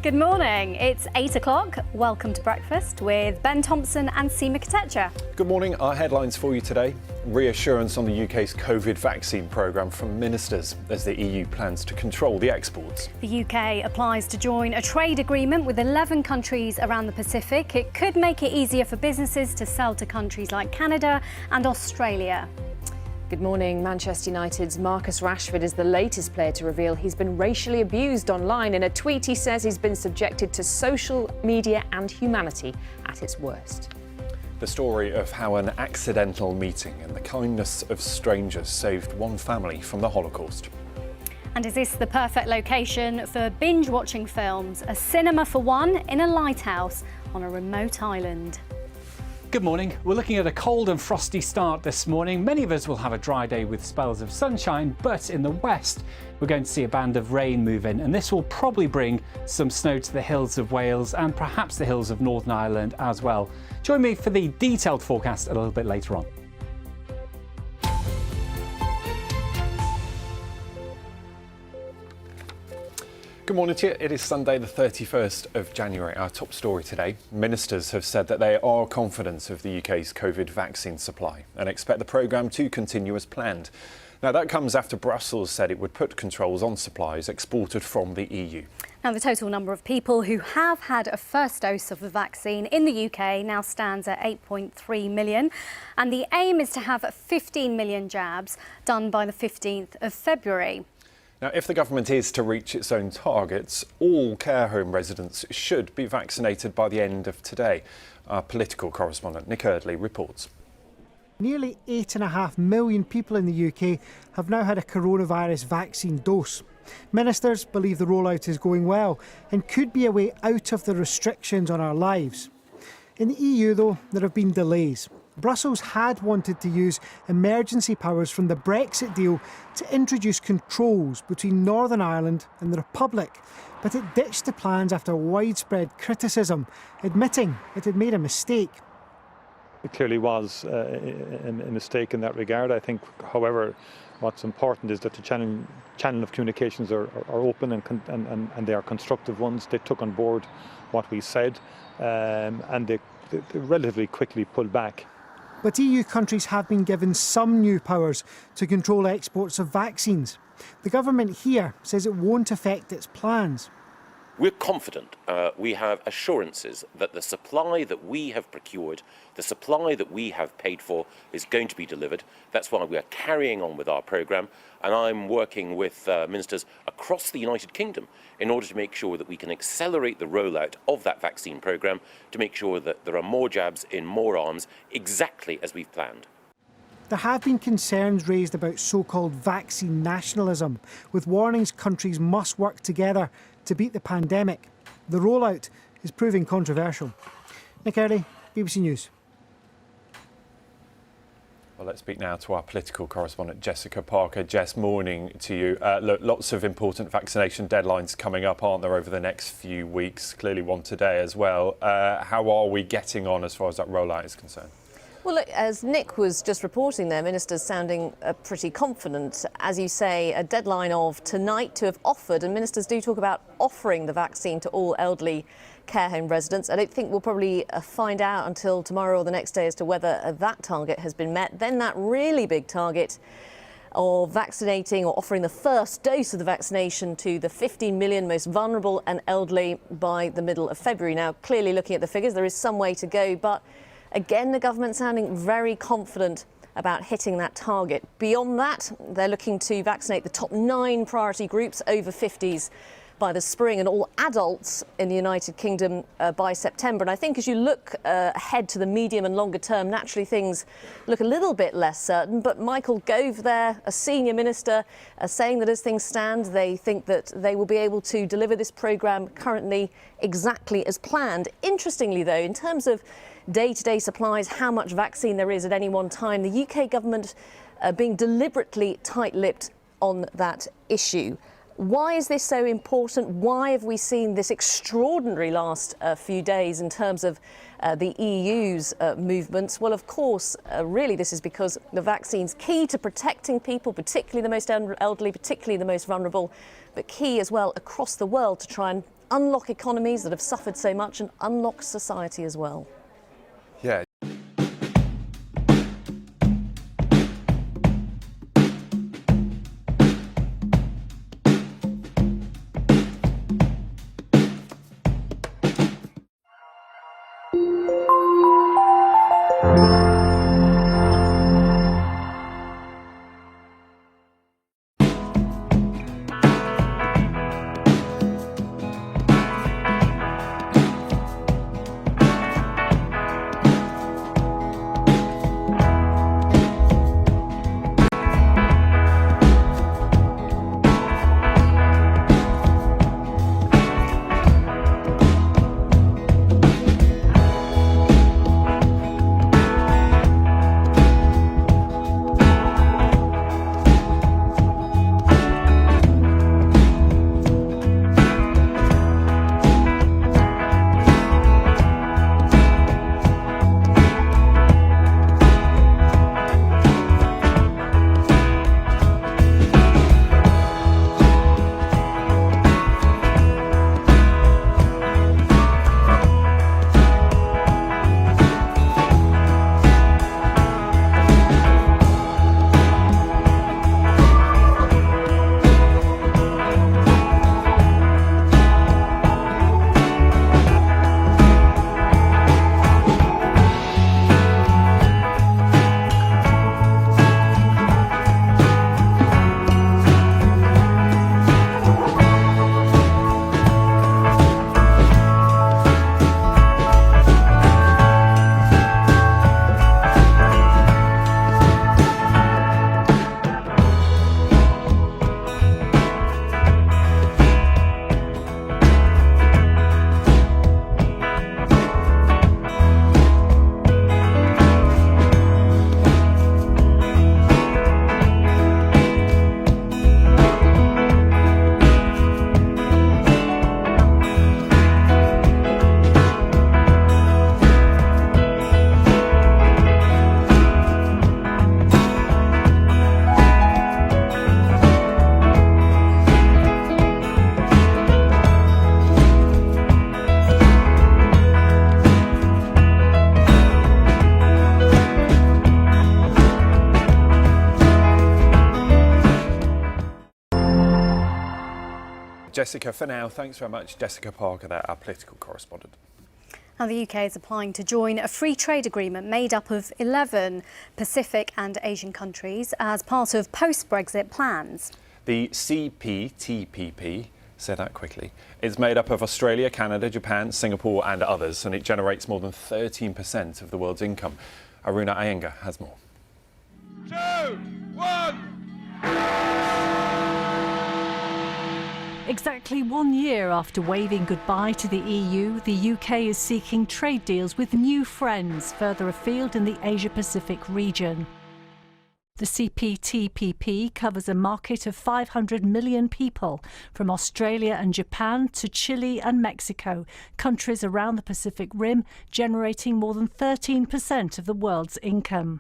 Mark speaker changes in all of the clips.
Speaker 1: Good morning. It's 8 o'clock. Welcome to breakfast with Ben Thompson and Seema Katecha.
Speaker 2: Good morning. Our headlines for you today. Reassurance on the UK's COVID vaccine programme from ministers as the EU plans to control the exports.
Speaker 1: The UK applies to join a trade agreement with 11 countries around the Pacific. It could make it easier for businesses to sell to countries like Canada and Australia.
Speaker 3: Good morning. Manchester United's Marcus Rashford is the latest player to reveal he's been racially abused online. In a tweet, he says he's been subjected to social media and humanity at its worst.
Speaker 2: The story of how an accidental meeting and the kindness of strangers saved one family from the Holocaust.
Speaker 1: And is this the perfect location for binge-watching films? A cinema for one in a lighthouse on a remote island.
Speaker 4: Good morning. We're looking at a cold and frosty start this morning. Many of us will have a dry day with spells of sunshine, but in the west, we're going to see a band of rain move in, and this will probably bring some snow to the hills of Wales and perhaps the hills of Northern Ireland as well. Join me for the detailed forecast a little bit later on.
Speaker 2: Good morning to you. It is Sunday the 31st of January. Our top story today. Ministers have said that they are confident of the UK's COVID vaccine supply and expect the programme to continue as planned. Now that comes after Brussels said it would put controls on supplies exported from the EU.
Speaker 1: Now the total number of people who have had a first dose of the vaccine in the UK now stands at 8.3 million. And the aim is to have 15 million jabs done by the 15th of February.
Speaker 2: Now, if the government is to reach its own targets, all care home residents should be vaccinated by the end of today. Our political correspondent Nick Eardley reports.
Speaker 5: Nearly 8.5 million people in the UK have now had a coronavirus vaccine dose. Ministers believe the rollout is going well and could be a way out of the restrictions on our lives. In the EU, though, there have been delays. Brussels had wanted to use emergency powers from the Brexit deal to introduce controls between Northern Ireland and the Republic, but it ditched the plans after widespread criticism, admitting it had made a mistake.
Speaker 6: It clearly was a mistake in that regard. I think, however, what's important is that the channel of communications are open and they are constructive ones. They took on board what we said and they relatively quickly pulled back.
Speaker 5: But EU countries have been given some new powers to control exports of vaccines. The government here says it won't affect its plans.
Speaker 7: We're confident. We have assurances that the supply that we have procured, the supply that we have paid for, is going to be delivered. That's why we are carrying on with our programme, and I'm working with ministers across the United Kingdom in order to make sure that we can accelerate the rollout of that vaccine programme to make sure that there are more jabs in more arms, exactly as we've planned.
Speaker 5: There have been concerns raised about so-called vaccine nationalism, with warnings countries must work together to beat the pandemic. The rollout is proving controversial. Nick Eardley, BBC News.
Speaker 2: Well, let's speak now to our political correspondent Jessica Parker. Jess, morning to you. Look, lots of important vaccination deadlines coming up, aren't there, over the next few weeks? Clearly one today as well. How are we getting on as far as that rollout is concerned?
Speaker 3: Well, look, as Nick was just reporting there, ministers sounding pretty confident. As you say, a deadline of tonight to have offered, and ministers do talk about offering the vaccine to all elderly care home residents. I don't think we'll probably find out until tomorrow or the next day as to whether that target has been met. Then that really big target of vaccinating or offering the first dose of the vaccination to the 15 million most vulnerable and elderly by the middle of February. Now, clearly looking at the figures, there is some way to go, but again, the government sounding very confident about hitting that target. Beyond that, they're looking to vaccinate the top 9 priority groups over 50s by the spring and all adults in the United Kingdom by September. And I think as you look ahead to the medium and longer term, naturally things look a little bit less certain. But Michael Gove there, a senior minister, saying that as things stand, they think that they will be able to deliver this programme currently exactly as planned. Interestingly, though, in terms of day-to-day supplies, how much vaccine there is at any one time, the UK government being deliberately tight-lipped on that issue. Why is this so important? Why have we seen this extraordinary last few days in terms of the EU's movements? Well, of course, really this is because the vaccine's key to protecting people, particularly the most elderly, particularly the most vulnerable, but key as well across the world to try and unlock economies that have suffered so much and unlock society as well.
Speaker 2: Yeah. Jessica, for now, thanks very much. Jessica Parker there, our political correspondent.
Speaker 1: Now, the UK is applying to join a free trade agreement made up of 11 Pacific and Asian countries as part of post-Brexit plans.
Speaker 2: The CPTPP, say that quickly, is made up of Australia, Canada, Japan, Singapore and others, and it generates more than 13% of the world's income. Aruna Iyengar has more.
Speaker 8: 2, 1...
Speaker 9: Exactly 1 year after waving goodbye to the EU, the UK is seeking trade deals with new friends further afield in the Asia-Pacific region. The CPTPP covers a market of 500 million people, from Australia and Japan to Chile and Mexico, countries around the Pacific Rim generating more than 13% of the world's income.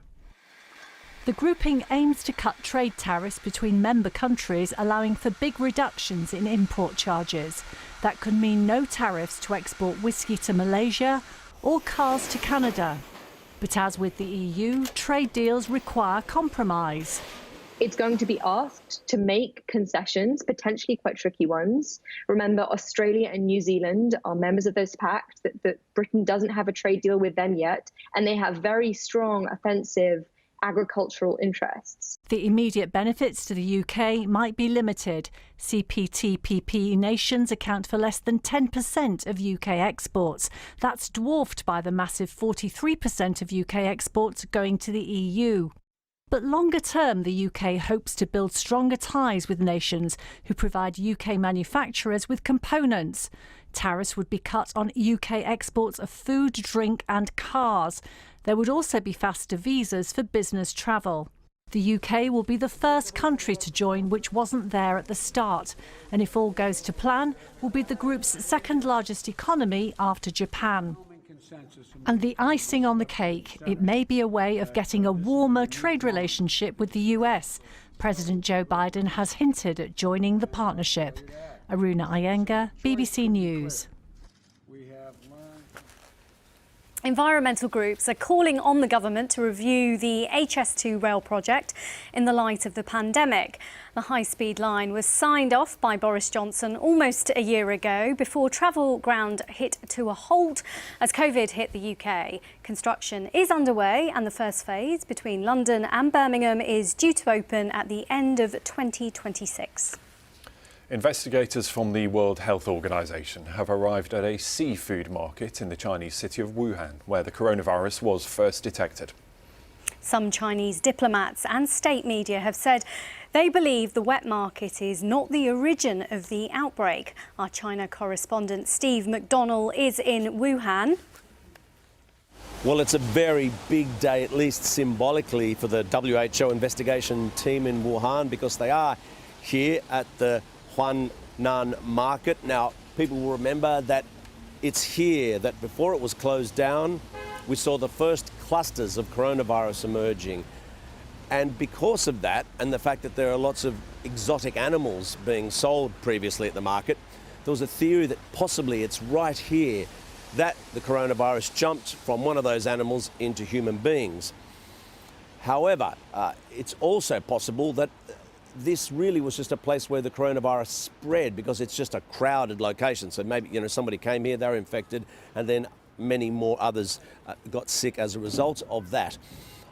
Speaker 9: The grouping aims to cut trade tariffs between member countries, allowing for big reductions in import charges. That could mean no tariffs to export whisky to Malaysia or cars to Canada. But as with the EU, trade deals require compromise.
Speaker 10: It's going to be asked to make concessions, potentially quite tricky ones. Remember, Australia and New Zealand are members of this pact, that Britain doesn't have a trade deal with them yet, and they have very strong offensive agricultural interests.
Speaker 9: The immediate benefits to the UK might be limited. CPTPP nations account for less than 10% of UK exports. That's dwarfed by the massive 43% of UK exports going to the EU. But longer term, the UK hopes to build stronger ties with nations who provide UK manufacturers with components. Tariffs would be cut on UK exports of food, drink and cars. There would also be faster visas for business travel. The UK will be the first country to join which wasn't there at the start, and if all goes to plan, will be the group's second largest economy after Japan. And the icing on the cake, it may be a way of getting a warmer trade relationship with the US. President Joe Biden has hinted at joining the partnership. Aruna Iyengar, BBC News.
Speaker 1: Environmental groups are calling on the government to review the HS2 rail project in the light of the pandemic. The high-speed line was signed off by Boris Johnson almost a year ago before travel ground hit to a halt as COVID hit the UK. Construction is underway and the first phase between London and Birmingham is due to open at the end of 2026.
Speaker 2: Investigators from the World Health Organization have arrived at a seafood market in the Chinese city of Wuhan, where the coronavirus was first detected.
Speaker 1: Some Chinese diplomats and state media have said they believe the wet market is not the origin of the outbreak. Our China correspondent Steve McDonnell is in Wuhan.
Speaker 11: Well, it's a very big day, at least symbolically, for the WHO investigation team in Wuhan, because they are here at the Huanan market. Now, people will remember that it's here that before it was closed down, we saw the first clusters of coronavirus emerging. And because of that, and the fact that there are lots of exotic animals being sold previously at the market, there was a theory that possibly it's right here that the coronavirus jumped from one of those animals into human beings. However, it's also possible that this really was just a place where the coronavirus spread because it's just a crowded location. So maybe, somebody came here, they were infected, and then many more others got sick as a result of that.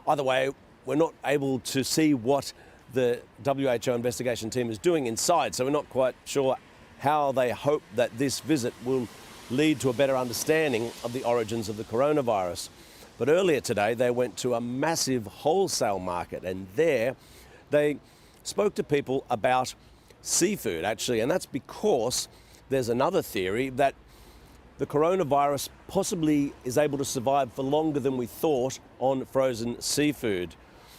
Speaker 11: Either way, we're not able to see what the WHO investigation team is doing inside, so we're not quite sure how they hope that this visit will lead to a better understanding of the origins of the coronavirus. But earlier today, they went to a massive wholesale market, and there they spoke to people about seafood, actually, and that's because there's another theory that the coronavirus possibly is able to survive for longer than we thought on frozen seafood.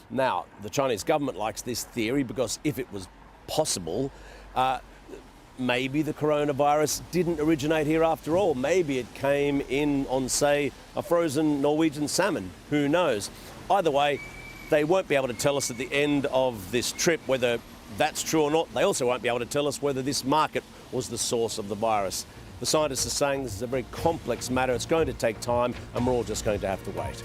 Speaker 11: Now, the Chinese government likes this theory because if it was possible, maybe the coronavirus didn't originate here after all. Maybe it came in on, say, a frozen Norwegian salmon. Who knows? Either way, they won't be able to tell us at the end of this trip whether that's true or not. They also won't be able to tell us whether this market was the source of the virus. The scientists are saying this is a very complex matter. It's going to take time, and we're all just going to have to wait.